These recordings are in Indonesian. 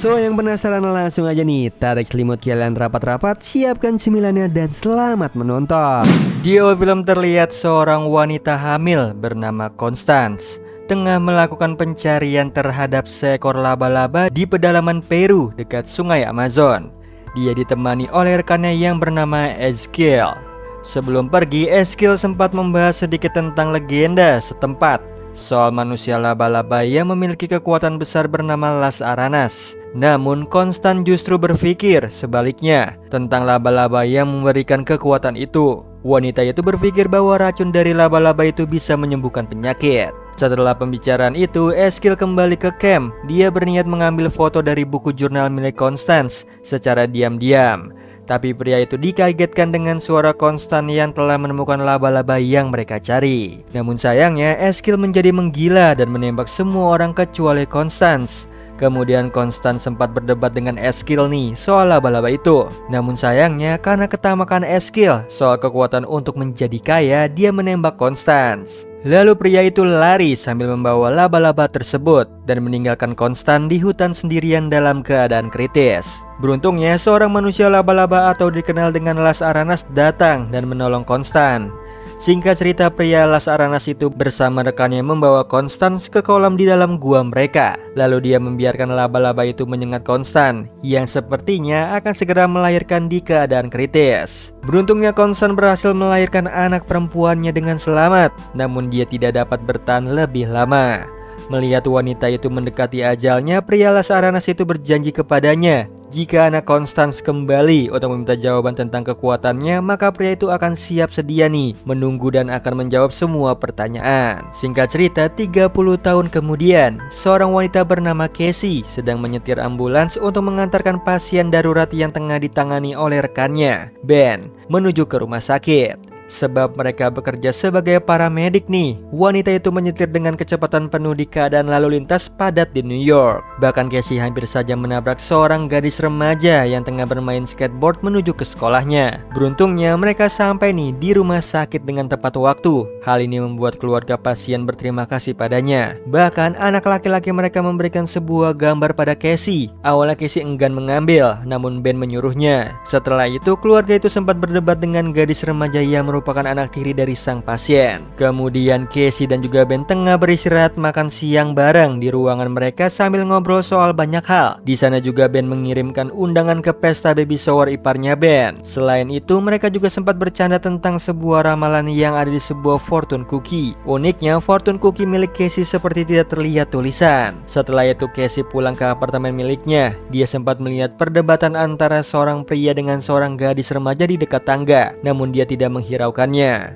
So yang penasaran langsung aja nih, tarik selimut kalian rapat-rapat, siapkan cemilannya dan selamat menonton. Di awal film terlihat seorang wanita hamil bernama Constance tengah melakukan pencarian terhadap seekor laba-laba di pedalaman Peru dekat sungai Amazon. Dia ditemani oleh rekannya yang bernama Ezekiel. Sebelum pergi, Ezekiel sempat membahas sedikit tentang legenda setempat soal manusia laba-laba yang memiliki kekuatan besar bernama Las Aranas. Namun Constance justru berpikir sebaliknya tentang laba-laba yang memberikan kekuatan itu. Wanita itu berpikir bahwa racun dari laba-laba itu bisa menyembuhkan penyakit. Setelah pembicaraan itu, Ezekiel kembali ke camp. Dia berniat mengambil foto dari buku jurnal milik Constance secara diam-diam. Tapi pria itu dikagetkan dengan suara Constance yang telah menemukan laba-laba yang mereka cari. Namun sayangnya Ezekiel menjadi menggila dan menembak semua orang kecuali Constance. Kemudian Constance sempat berdebat dengan Ezekiel nih soal laba-laba itu. Namun sayangnya karena ketamakan Ezekiel soal kekuatan untuk menjadi kaya, dia menembak Constance. Lalu pria itu lari sambil membawa laba-laba tersebut dan meninggalkan Constance di hutan sendirian dalam keadaan kritis. Beruntungnya seorang manusia laba-laba atau dikenal dengan Las Aranas datang dan menolong Constance. Singkat cerita, pria Las Aranas itu bersama rekannya membawa Constance ke kolam di dalam gua mereka. Lalu dia membiarkan laba-laba itu menyengat Constance yang sepertinya akan segera melahirkan di keadaan kritis. Beruntungnya Constance berhasil melahirkan anak perempuannya dengan selamat, namun dia tidak dapat bertahan lebih lama. Melihat wanita itu mendekati ajalnya, pria Las Aranas itu berjanji kepadanya jika anak Constance kembali untuk meminta jawaban tentang kekuatannya, maka pria itu akan siap sedia nih menunggu dan akan menjawab semua pertanyaan. Singkat cerita, 30 tahun kemudian, seorang wanita bernama Casey sedang menyetir ambulans untuk mengantarkan pasien darurat yang tengah ditangani oleh rekannya, Ben, menuju ke rumah sakit. Sebab mereka bekerja sebagai paramedik nih, wanita itu menyetir dengan kecepatan penuh di keadaan lalu lintas padat di New York. Bahkan Casey hampir saja menabrak seorang gadis remaja yang tengah bermain skateboard menuju ke sekolahnya. Beruntungnya mereka sampai nih di rumah sakit dengan tepat waktu. Hal ini membuat keluarga pasien berterima kasih padanya. Bahkan anak laki-laki mereka memberikan sebuah gambar pada Casey. Awalnya Casey enggan mengambil, namun Ben menyuruhnya. Setelah itu keluarga itu sempat berdebat dengan gadis remaja yang merupakan anak tiri dari sang pasien. Kemudian Casey dan juga Ben tengah beristirahat makan siang bareng di ruangan mereka sambil ngobrol soal banyak hal. Di sana juga Ben mengirimkan undangan ke pesta baby shower iparnya Ben. Selain itu mereka juga sempat bercanda tentang sebuah ramalan yang ada di sebuah fortune cookie. Uniknya fortune cookie milik Casey seperti tidak terlihat tulisan. Setelah itu Casey pulang ke apartemen miliknya. Dia sempat melihat perdebatan antara seorang pria dengan seorang gadis remaja di dekat tangga. Namun dia tidak menghiraukannya.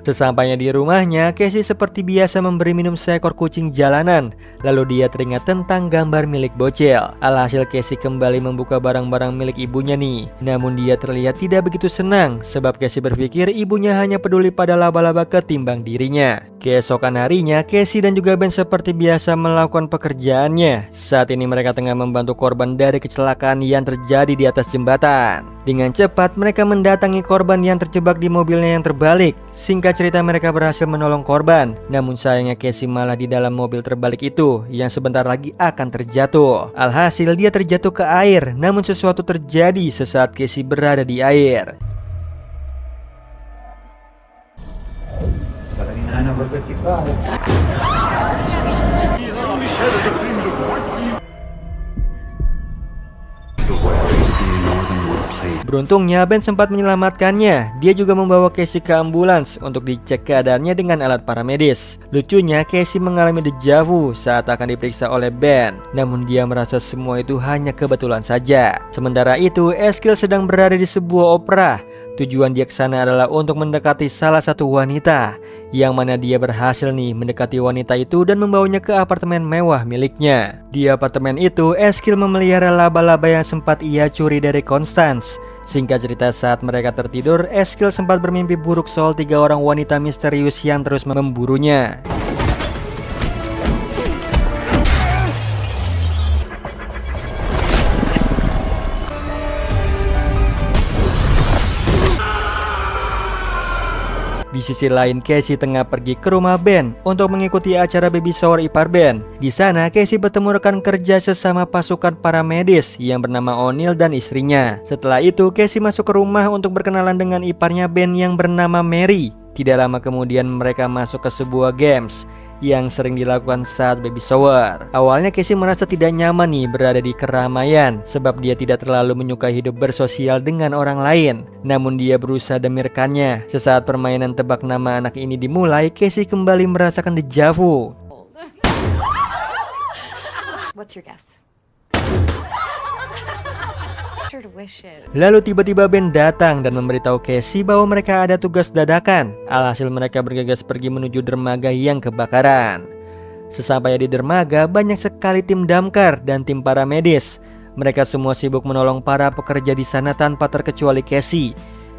Sesampainya di rumahnya, Casey seperti biasa memberi minum seekor kucing jalanan. Lalu dia teringat tentang gambar milik bocil. Alhasil Casey kembali membuka barang-barang milik ibunya nih. Namun dia terlihat tidak begitu senang sebab Casey berpikir ibunya hanya peduli pada laba-laba ketimbang dirinya. Keesokan harinya, Casey dan juga Ben seperti biasa melakukan pekerjaannya. Saat ini mereka tengah membantu korban dari kecelakaan yang terjadi di atas jembatan. Dengan cepat mereka mendatangi korban yang terjebak di mobilnya yang terbalik. Singkat cerita mereka berhasil menolong korban. Namun sayangnya Casey malah di dalam mobil terbalik itu yang sebentar lagi akan terjatuh. Alhasil dia terjatuh ke air. Namun sesuatu terjadi sesaat Casey berada di air. Beruntungnya Ben sempat menyelamatkannya. Dia juga membawa Casey ke ambulans untuk dicek keadaannya dengan alat paramedis. Lucunya Casey mengalami deja vu saat akan diperiksa oleh Ben. Namun dia merasa semua itu hanya kebetulan saja. Sementara itu Ezekiel sedang berada di sebuah opera. Tujuan dia ke sana adalah untuk mendekati salah satu wanita, yang mana dia berhasil nih mendekati wanita itu dan membawanya ke apartemen mewah miliknya. Di apartemen itu Ezekiel memelihara laba-laba yang sempat ia curi dari Constance. Singkat cerita, saat mereka tertidur, Ezekiel sempat bermimpi buruk soal 3 orang wanita misterius yang terus memburunya. Di sisi lain, Casey tengah pergi ke rumah Ben untuk mengikuti acara baby shower ipar Ben. Di sana, Casey bertemu rekan kerja sesama pasukan paramedis yang bernama O'Neill dan istrinya. Setelah itu, Casey masuk ke rumah untuk berkenalan dengan iparnya Ben yang bernama Mary. Tidak lama kemudian mereka masuk ke sebuah games yang sering dilakukan saat baby shower. Awalnya Casey merasa tidak nyaman nih berada di keramaian sebab dia tidak terlalu menyukai hidup bersosial dengan orang lain. Namun dia berusaha demi rekannya. Sesaat permainan tebak nama anak ini dimulai, Casey kembali merasakan dejavu. What's your guess? Lalu tiba-tiba Ben datang dan memberitahu Casey bahwa mereka ada tugas dadakan. Alhasil mereka bergegas pergi menuju dermaga yang kebakaran. Sesampainya di dermaga, banyak sekali tim damkar dan tim paramedis. Mereka semua sibuk menolong para pekerja di sana tanpa terkecuali Casey.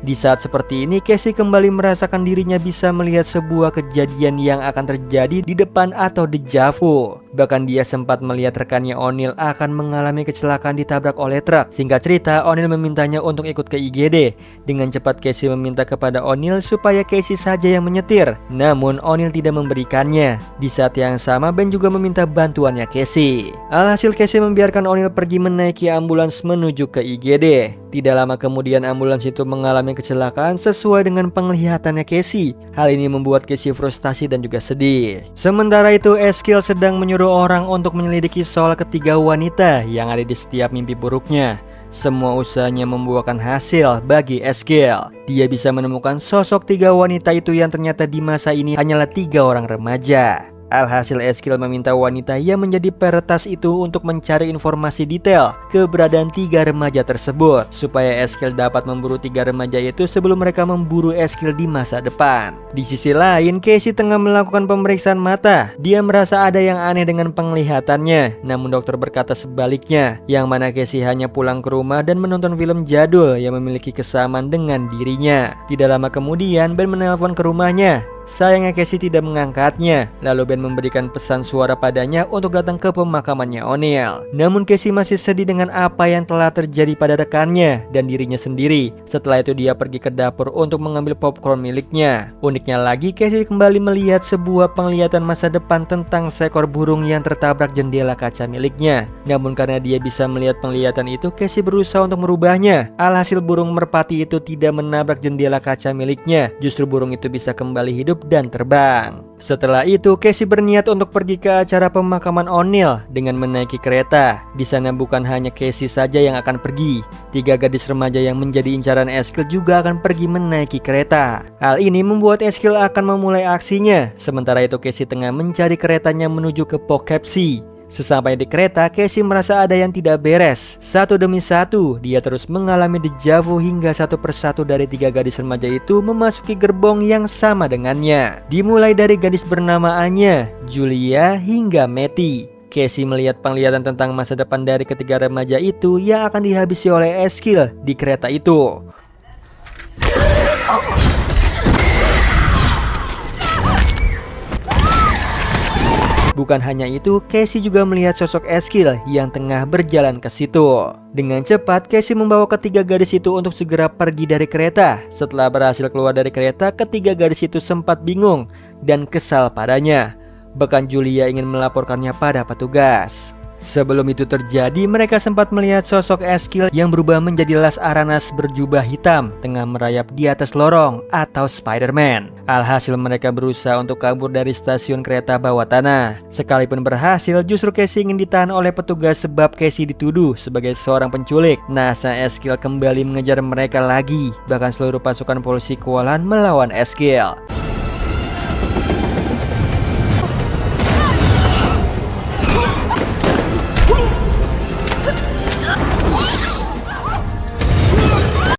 Di saat seperti ini, Casey kembali merasakan dirinya bisa melihat sebuah kejadian yang akan terjadi di depan atau dejavu. Bahkan dia sempat melihat rekannya O'Neill akan mengalami kecelakaan ditabrak oleh truk. Singkat cerita, O'Neill memintanya untuk ikut ke IGD. Dengan cepat Casey meminta kepada O'Neill supaya Casey saja yang menyetir. Namun O'Neill tidak memberikannya. Di saat yang sama, Ben juga meminta bantuannya Casey. Alhasil Casey membiarkan O'Neill pergi menaiki ambulans menuju ke IGD. Tidak lama kemudian ambulans itu mengalami kecelakaan sesuai dengan penglihatannya Casey. Hal ini membuat Casey frustasi dan juga sedih. Sementara itu, Eskill sedang menyuruh orang untuk menyelidiki soal ketiga wanita yang ada di setiap mimpi buruknya. Semua usahanya membuahkan hasil bagi Eskill. Dia bisa menemukan sosok tiga wanita itu yang ternyata di masa ini hanyalah 3 orang remaja. Alhasil Eskill meminta wanita yang menjadi peretas itu untuk mencari informasi detail keberadaan 3 remaja tersebut supaya Eskill dapat memburu 3 remaja itu sebelum mereka memburu Eskill di masa depan. Di sisi lain, Casey tengah melakukan pemeriksaan mata. Dia merasa ada yang aneh dengan penglihatannya, namun dokter berkata sebaliknya, yang mana Casey hanya pulang ke rumah dan menonton film jadul yang memiliki kesamaan dengan dirinya. Tidak lama kemudian, Ben menelpon ke rumahnya. Sayangnya Casey tidak mengangkatnya. Lalu Ben memberikan pesan suara padanya untuk datang ke pemakamannya O'Neill. Namun Casey masih sedih dengan apa yang telah terjadi pada rekannya dan dirinya sendiri. Setelah itu dia pergi ke dapur untuk mengambil popcorn miliknya. Uniknya lagi, Casey kembali melihat sebuah penglihatan masa depan tentang seekor burung yang tertabrak jendela kaca miliknya. Namun karena dia bisa melihat penglihatan itu, Casey berusaha untuk merubahnya. Alhasil burung merpati itu tidak menabrak jendela kaca miliknya. Justru burung itu bisa kembali hidup dan terbang. Setelah itu, Casey berniat untuk pergi ke acara pemakaman O'Neill dengan menaiki kereta. Di sana bukan hanya Casey saja yang akan pergi. 3 gadis remaja yang menjadi incaran Eskill juga akan pergi menaiki kereta. Hal ini membuat Eskill akan memulai aksinya. Sementara itu Casey tengah mencari keretanya menuju ke Poughkeepsie. Sesampai di kereta, Casey merasa ada yang tidak beres. Satu demi satu, dia terus mengalami dejavu hingga satu persatu dari 3 gadis remaja itu memasuki gerbong yang sama dengannya. Dimulai dari gadis bernama Anya, Julia, hingga Matty. Casey melihat penglihatan tentang masa depan dari ketiga remaja itu yang akan dihabisi oleh Eskill di kereta itu. Bukan hanya itu, Casey juga melihat sosok Eskill yang tengah berjalan ke situ. Dengan cepat, Casey membawa ketiga gadis itu untuk segera pergi dari kereta. Setelah berhasil keluar dari kereta, ketiga gadis itu sempat bingung dan kesal padanya. Bahkan Julia ingin melaporkannya pada petugas. Sebelum itu terjadi, mereka sempat melihat sosok Eskill yang berubah menjadi Las Aranas berjubah hitam tengah merayap di atas lorong atau Spider-Man. Alhasil mereka berusaha untuk kabur dari stasiun kereta bawah tanah. Sekalipun berhasil, justru Casey ingin ditahan oleh petugas sebab Casey dituduh sebagai seorang penculik. Nasa Eskill kembali mengejar mereka lagi. Bahkan seluruh pasukan polisi kewalahan melawan Eskill.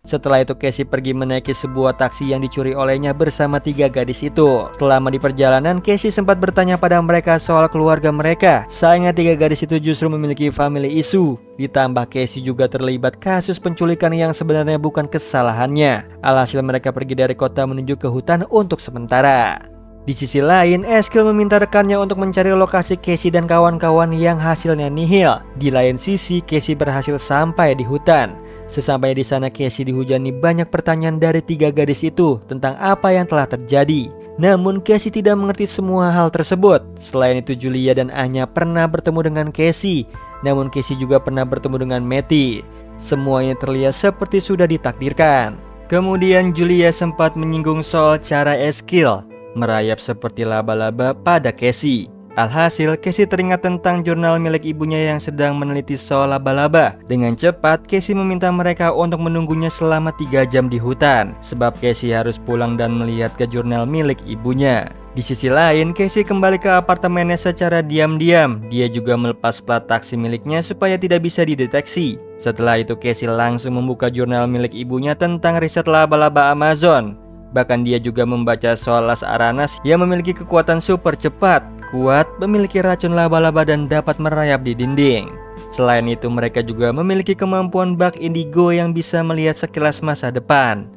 Setelah itu Casey pergi menaiki sebuah taksi yang dicuri olehnya bersama 3 gadis itu. Selama di perjalanan, Casey sempat bertanya pada mereka soal keluarga mereka. Sayangnya 3 gadis itu justru memiliki family issue. Ditambah Casey juga terlibat kasus penculikan yang sebenarnya bukan kesalahannya. Alhasil mereka pergi dari kota menuju ke hutan untuk sementara. Di sisi lain, Eskill meminta rekannya untuk mencari lokasi Casey dan kawan-kawan yang hasilnya nihil. Di lain sisi, Casey berhasil sampai di hutan. Sesampainya di sana, Casey dihujani banyak pertanyaan dari 3 gadis itu tentang apa yang telah terjadi. Namun Casey tidak mengerti semua hal tersebut. Selain itu, Julia dan Anya pernah bertemu dengan Casey. Namun Casey juga pernah bertemu dengan Matty. Semuanya terlihat seperti sudah ditakdirkan. Kemudian Julia sempat menyinggung soal cara Eskil merayap seperti laba-laba pada Casey. Alhasil, Casey teringat tentang jurnal milik ibunya yang sedang meneliti soal laba-laba. Dengan cepat, Casey meminta mereka untuk menunggunya selama 3 jam di hutan, sebab Casey harus pulang dan melihat ke jurnal milik ibunya. Di sisi lain, Casey kembali ke apartemennya secara diam-diam. Dia juga melepas plat taksi miliknya supaya tidak bisa dideteksi. Setelah itu, Casey langsung membuka jurnal milik ibunya tentang riset laba-laba Amazon. Bahkan dia juga membaca soal Las Aranas yang memiliki kekuatan super cepat, kuat, memiliki racun laba-laba dan dapat merayap di dinding. Selain itu, mereka juga memiliki kemampuan bak indigo yang bisa melihat sekilas masa depan.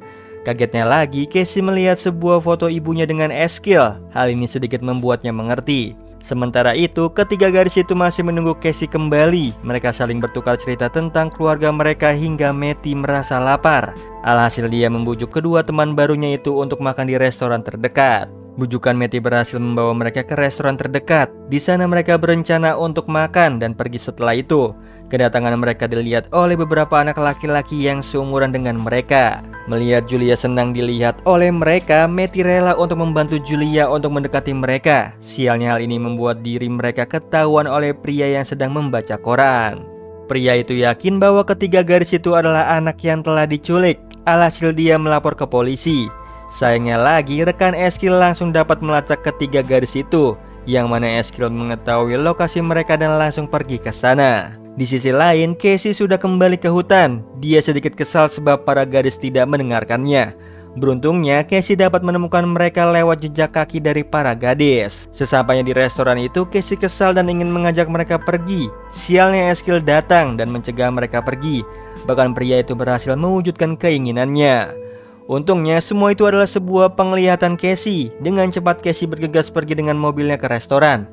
Kagetnya lagi, Casey melihat sebuah foto ibunya dengan Eskil. Hal ini sedikit membuatnya mengerti. Sementara itu, ketiga gadis itu masih menunggu Casey kembali. Mereka saling bertukar cerita tentang keluarga mereka hingga Matty merasa lapar. Alhasil dia membujuk kedua teman barunya itu untuk makan di restoran terdekat. Bujukan Matty berhasil membawa mereka ke restoran terdekat. Di sana mereka berencana untuk makan dan pergi setelah itu. Kedatangan mereka dilihat oleh beberapa anak laki-laki yang seumuran dengan mereka. Melihat Julia senang dilihat oleh mereka, Matty rela untuk membantu Julia untuk mendekati mereka. Sialnya hal ini membuat diri mereka ketahuan oleh pria yang sedang membaca koran. Pria itu yakin bahwa ketiga gadis itu adalah anak yang telah diculik. Alhasil dia melapor ke polisi. Sayangnya lagi, rekan Eskil langsung dapat melacak ketiga gadis itu, yang mana Eskil mengetahui lokasi mereka dan langsung pergi ke sana. Di sisi lain, Casey sudah kembali ke hutan. Dia sedikit kesal sebab para gadis tidak mendengarkannya. Beruntungnya, Casey dapat menemukan mereka lewat jejak kaki dari para gadis. Sesampainya di restoran itu, Casey kesal dan ingin mengajak mereka pergi. Sialnya Eskil datang dan mencegah mereka pergi. Bahkan pria itu berhasil mewujudkan keinginannya. Untungnya, semua itu adalah sebuah penglihatan Casey. Dengan cepat Casey bergegas pergi dengan mobilnya ke restoran.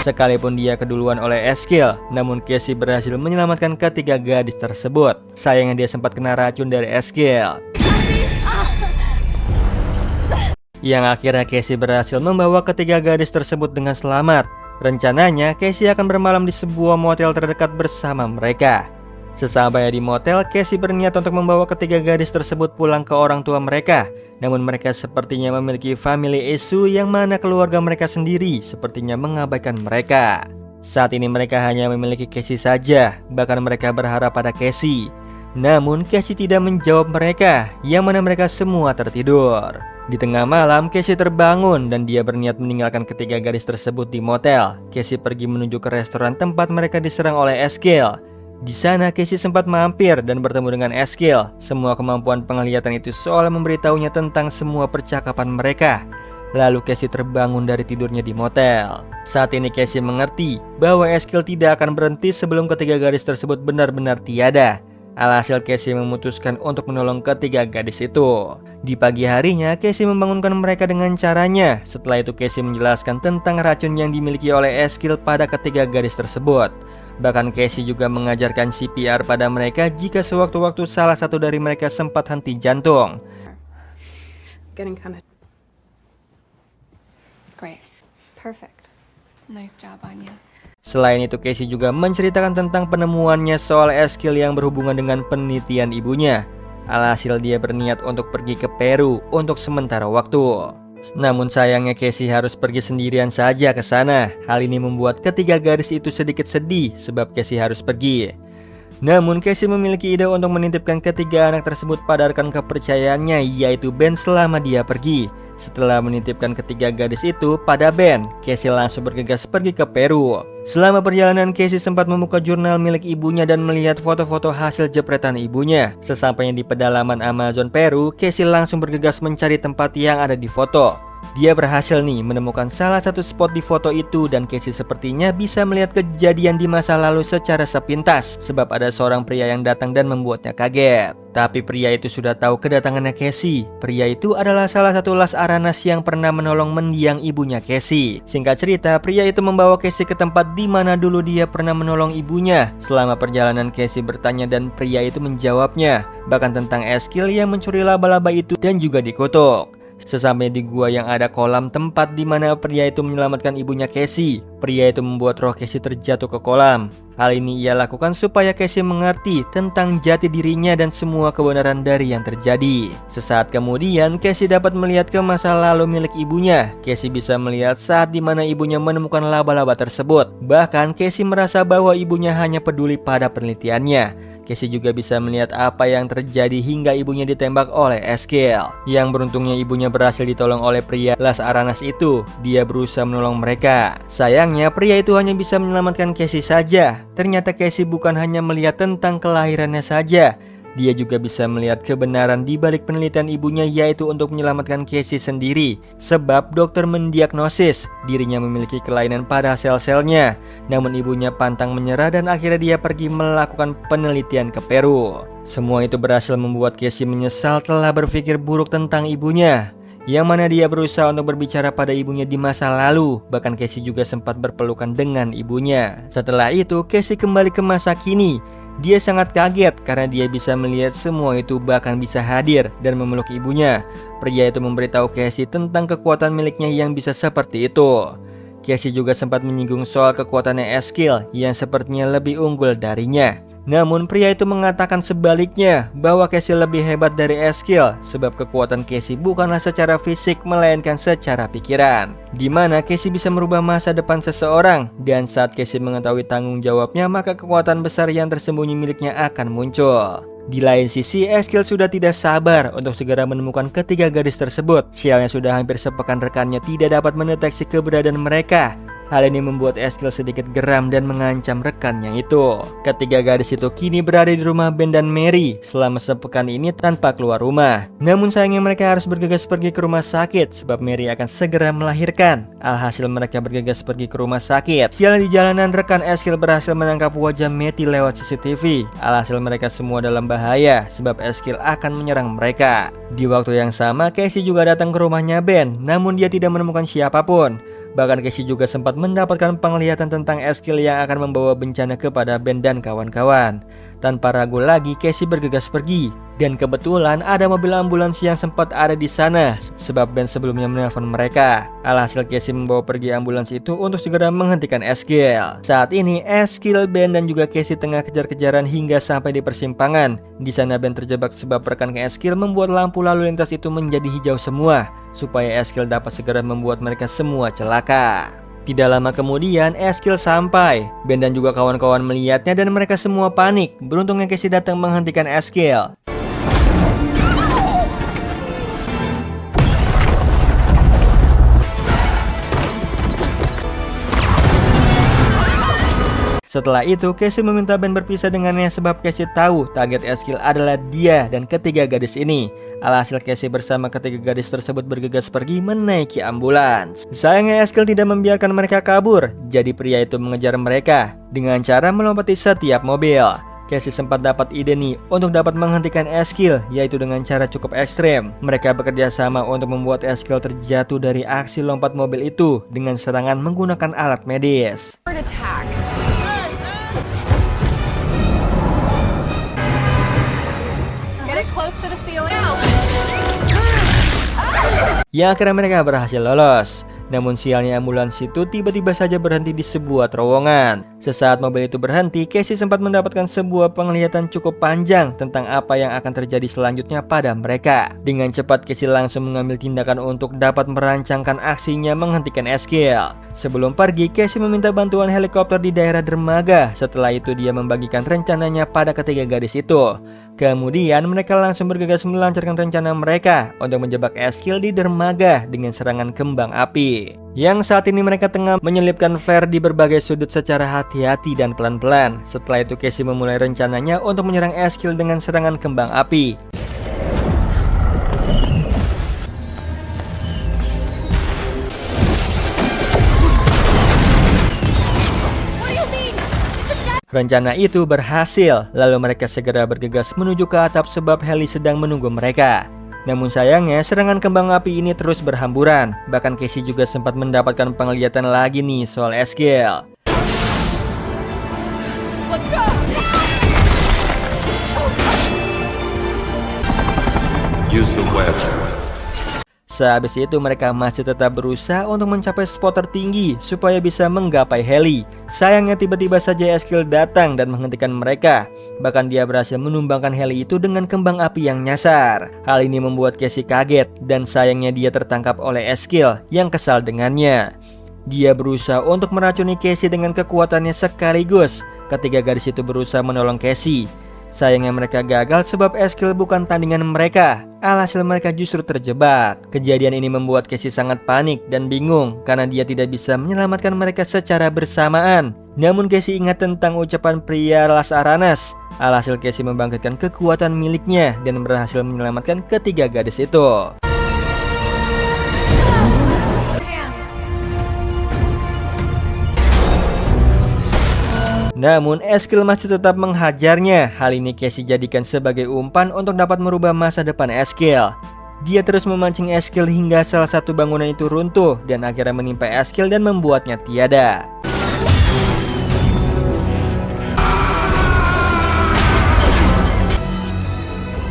Sekalipun dia keduluan oleh Eskil, namun Casey berhasil menyelamatkan ketiga gadis tersebut. Sayangnya dia sempat kena racun dari Eskil, yang akhirnya Casey berhasil membawa ketiga gadis tersebut dengan selamat. Rencananya, Casey akan bermalam di sebuah motel terdekat bersama mereka. Sesampainya di motel, Casey berniat untuk membawa ketiga gadis tersebut pulang ke orang tua mereka. Namun mereka sepertinya memiliki family issue yang mana keluarga mereka sendiri sepertinya mengabaikan mereka. Saat ini mereka hanya memiliki Casey saja, bahkan mereka berharap pada Casey. Namun Casey tidak menjawab mereka, yang mana mereka semua tertidur. Di tengah malam, Casey terbangun dan dia berniat meninggalkan ketiga gadis tersebut di motel. Casey pergi menuju ke restoran tempat mereka diserang oleh Eskil. Di sana Casey sempat mampir dan bertemu dengan Eskil. Semua kemampuan penglihatan itu seolah memberitahunya tentang semua percakapan mereka. Lalu Casey terbangun dari tidurnya di motel. Saat ini Casey mengerti bahwa Eskil tidak akan berhenti sebelum ketiga gadis tersebut benar-benar tiada. Alhasil Casey memutuskan untuk menolong ketiga gadis itu. Di pagi harinya Casey membangunkan mereka dengan caranya. Setelah itu Casey menjelaskan tentang racun yang dimiliki oleh Eskil pada ketiga gadis tersebut. Bahkan Casey juga mengajarkan CPR pada mereka jika sewaktu-waktu salah satu dari mereka sempat henti jantung. Getting kind of great. Perfect. Nice job, Anya. Selain itu, Casey juga menceritakan tentang penemuannya soal Eskil yang berhubungan dengan penelitian ibunya. Alhasil dia berniat untuk pergi ke Peru untuk sementara waktu. Namun sayangnya Casey harus pergi sendirian saja ke sana. Hal ini membuat ketiga gadis itu sedikit sedih sebab Casey harus pergi. Namun Casey memiliki ide untuk menitipkan ketiga anak tersebut pada rekan kepercayaannya, yaitu Ben, selama dia pergi. Setelah menitipkan ketiga gadis itu pada Ben, Casey langsung bergegas pergi ke Peru. Selama perjalanan, Casey sempat membuka jurnal milik ibunya dan melihat foto-foto hasil jepretan ibunya. Sesampainya di pedalaman Amazon Peru, Casey langsung bergegas mencari tempat yang ada di foto. Dia berhasil nih menemukan salah satu spot di foto itu dan Casey sepertinya bisa melihat kejadian di masa lalu secara sepintas sebab ada seorang pria yang datang dan membuatnya kaget. Tapi pria itu sudah tahu kedatangannya Casey. Pria itu adalah salah satu Las Aranas yang pernah menolong mendiang ibunya Casey. Singkat cerita, pria itu membawa Casey ke tempat di mana dulu dia pernah menolong ibunya. Selama perjalanan Casey bertanya dan pria itu menjawabnya, bahkan tentang Eskil yang mencuri laba-laba itu dan juga dikutuk. Sesampai di gua yang ada kolam tempat di mana pria itu menyelamatkan ibunya Casey, pria itu membuat roh Casey terjatuh ke kolam. Hal ini ia lakukan supaya Casey mengerti tentang jati dirinya dan semua kebenaran dari yang terjadi. Sesaat kemudian, Casey dapat melihat ke masa lalu milik ibunya. Casey bisa melihat saat di mana ibunya menemukan laba-laba tersebut. Bahkan Casey merasa bahwa ibunya hanya peduli pada penelitiannya. Casey juga bisa melihat apa yang terjadi hingga ibunya ditembak oleh Eskil. Yang beruntungnya ibunya berhasil ditolong oleh pria Las Aranas itu. Dia berusaha menolong mereka. Sayangnya pria itu hanya bisa menyelamatkan Casey saja. Ternyata Casey bukan hanya melihat tentang kelahirannya saja. Dia juga bisa melihat kebenaran di balik penelitian ibunya, yaitu untuk menyelamatkan Casey sendiri. Sebab dokter mendiagnosis dirinya memiliki kelainan pada sel-selnya. Namun ibunya pantang menyerah dan akhirnya dia pergi melakukan penelitian ke Peru. Semua itu berhasil membuat Casey menyesal telah berpikir buruk tentang ibunya, yang mana dia berusaha untuk berbicara pada ibunya di masa lalu. Bahkan Casey juga sempat berpelukan dengan ibunya. Setelah itu Casey kembali ke masa kini. Dia sangat kaget karena dia bisa melihat semua itu, bahkan bisa hadir dan memeluk ibunya. Pria itu memberitahu Casey tentang kekuatan miliknya yang bisa seperti itu. Casey juga sempat menyinggung soal kekuatannya Eskil yang sepertinya lebih unggul darinya. Namun pria itu mengatakan sebaliknya, bahwa Casey lebih hebat dari Eskil sebab kekuatan Casey bukanlah secara fisik melainkan secara pikiran, di mana Casey bisa merubah masa depan seseorang. Dan saat Casey mengetahui tanggung jawabnya, maka kekuatan besar yang tersembunyi miliknya akan muncul. Di lain sisi, Eskil sudah tidak sabar untuk segera menemukan ketiga gadis tersebut. Sialnya sudah hampir sepekan rekannya tidak dapat mendeteksi keberadaan mereka. Hal ini membuat Eskil sedikit geram dan mengancam rekannya itu. Ketiga gadis itu kini berada di rumah Ben dan Mary selama sepekan ini tanpa keluar rumah. Namun sayangnya mereka harus bergegas pergi ke rumah sakit sebab Mary akan segera melahirkan. Alhasil mereka bergegas pergi ke rumah sakit. Sialnya di jalanan, rekan Eskil berhasil menangkap wajah Matty lewat CCTV. Alhasil mereka semua dalam bahaya sebab Eskil akan menyerang mereka. Di waktu yang sama, Casey juga datang ke rumahnya Ben, namun dia tidak menemukan siapapun. Bahkan Casey juga sempat mendapatkan penglihatan tentang Eskil yang akan membawa bencana kepada Ben dan kawan-kawan. Tanpa ragu lagi, Casey bergegas pergi. Dan kebetulan ada mobil ambulans yang sempat ada di sana sebab Ben sebelumnya menelpon mereka. Alhasil Casey membawa pergi ambulans itu untuk segera menghentikan Eskil. Saat ini Eskil, Ben dan juga Casey tengah kejar-kejaran hingga sampai di persimpangan. Di sana Ben terjebak sebab rekan Eskil membuat lampu lalu lintas itu menjadi hijau semua supaya Eskil dapat segera membuat mereka semua celaka. Tidak lama kemudian Eskil sampai. Ben dan juga kawan-kawan melihatnya dan mereka semua panik. Beruntungnya Casey datang menghentikan Eskil. Setelah itu, Casey meminta Ben berpisah dengannya sebab Casey tahu target Eskil adalah dia dan ketiga gadis ini. Alhasil Casey bersama ketiga gadis tersebut bergegas pergi menaiki ambulans. Sayangnya Eskil tidak membiarkan mereka kabur, jadi pria itu mengejar mereka dengan cara melompati setiap mobil. Casey sempat dapat ide nih untuk dapat menghentikan Eskil, yaitu dengan cara cukup ekstrem. Mereka bekerja sama untuk membuat Eskil terjatuh dari aksi lompat mobil itu dengan serangan menggunakan alat medis. Ya, akhirnya mereka berhasil lolos. Namun sialnya ambulans itu tiba-tiba saja berhenti di sebuah terowongan. Sesaat mobil itu berhenti, Casey sempat mendapatkan sebuah penglihatan cukup panjang tentang apa yang akan terjadi selanjutnya pada mereka. Dengan cepat Casey langsung mengambil tindakan untuk dapat merancangkan aksinya menghentikan Eskil. Sebelum pergi, Casey meminta bantuan helikopter di daerah dermaga. Setelah itu dia membagikan rencananya pada ketiga gadis itu. Kemudian mereka langsung bergegas melancarkan rencana mereka untuk menjebak Eskil di dermaga dengan serangan kembang api. Yang saat ini mereka tengah menyelipkan flare di berbagai sudut secara hati-hati dan pelan-pelan. Setelah itu Casey memulai rencananya untuk menyerang Eskil dengan serangan kembang api. Rencana itu berhasil, lalu mereka segera bergegas menuju ke atap sebab Hailey sedang menunggu mereka. Namun sayangnya serangan kembang api ini terus berhamburan. Bahkan Casey juga sempat mendapatkan penglihatan lagi nih soal Eskill. Let's go! Use the wedge. Sehabis itu mereka masih tetap berusaha untuk mencapai spot tertinggi supaya bisa menggapai Hailey. Sayangnya tiba-tiba saja Eskill datang dan menghentikan mereka. Bahkan dia berhasil menumbangkan Hailey itu dengan kembang api yang nyasar. Hal ini membuat Casey kaget dan sayangnya dia tertangkap oleh Eskill yang kesal dengannya. Dia berusaha untuk meracuni Casey dengan kekuatannya sekaligus. Ketiga gadis itu berusaha menolong Casey. Sayangnya mereka gagal sebab Eskill bukan tandingan mereka. Alhasil mereka justru terjebak. Kejadian ini membuat Casey sangat panik dan bingung karena dia tidak bisa menyelamatkan mereka secara bersamaan. Namun Casey ingat tentang ucapan pria Las Aranas. Alhasil Casey membangkitkan kekuatan miliknya dan berhasil menyelamatkan ketiga gadis itu. Namun Eskill masih tetap menghajarnya. Hal ini Casey jadikan sebagai umpan untuk dapat merubah masa depan Eskill. Dia terus memancing Eskill hingga salah satu bangunan itu runtuh dan akhirnya menimpa Eskill dan membuatnya tiada.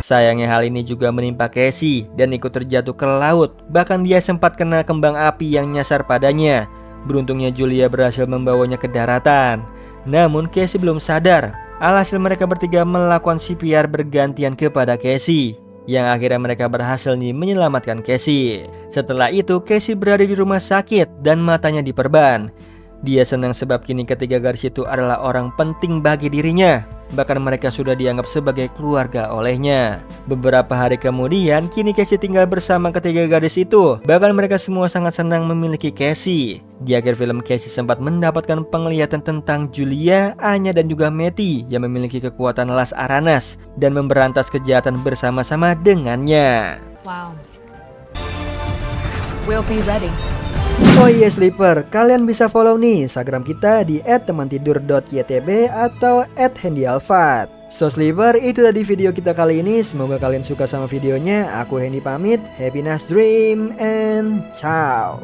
Sayangnya hal ini juga menimpa Casey dan ikut terjatuh ke laut. Bahkan dia sempat kena kembang api yang nyasar padanya. Beruntungnya Julia berhasil membawanya ke daratan. Namun Casey belum sadar. Alhasil mereka bertiga melakukan CPR bergantian kepada Casey, yang akhirnya mereka berhasil nih menyelamatkan Casey. Setelah itu Casey berada di rumah sakit dan matanya diperban. Dia senang sebab kini ketiga gadis itu adalah orang penting bagi dirinya. Bahkan mereka sudah dianggap sebagai keluarga olehnya. Beberapa hari kemudian kini Casey tinggal bersama ketiga gadis itu. Bahkan mereka semua sangat senang memiliki Casey. Di akhir film Casey sempat mendapatkan penglihatan tentang Julia, Anya dan juga Matty yang memiliki kekuatan Las Aranas dan memberantas kejahatan bersama-sama dengannya. Wow. We'll be ready. Oh iya Sleeper, kalian bisa follow nih Instagram kita di @temantidur.ytb atau @handyalfat. So Sleeper, itu tadi video kita kali ini. Semoga kalian suka sama videonya. Aku Hendy pamit. Happy nice dream and ciao.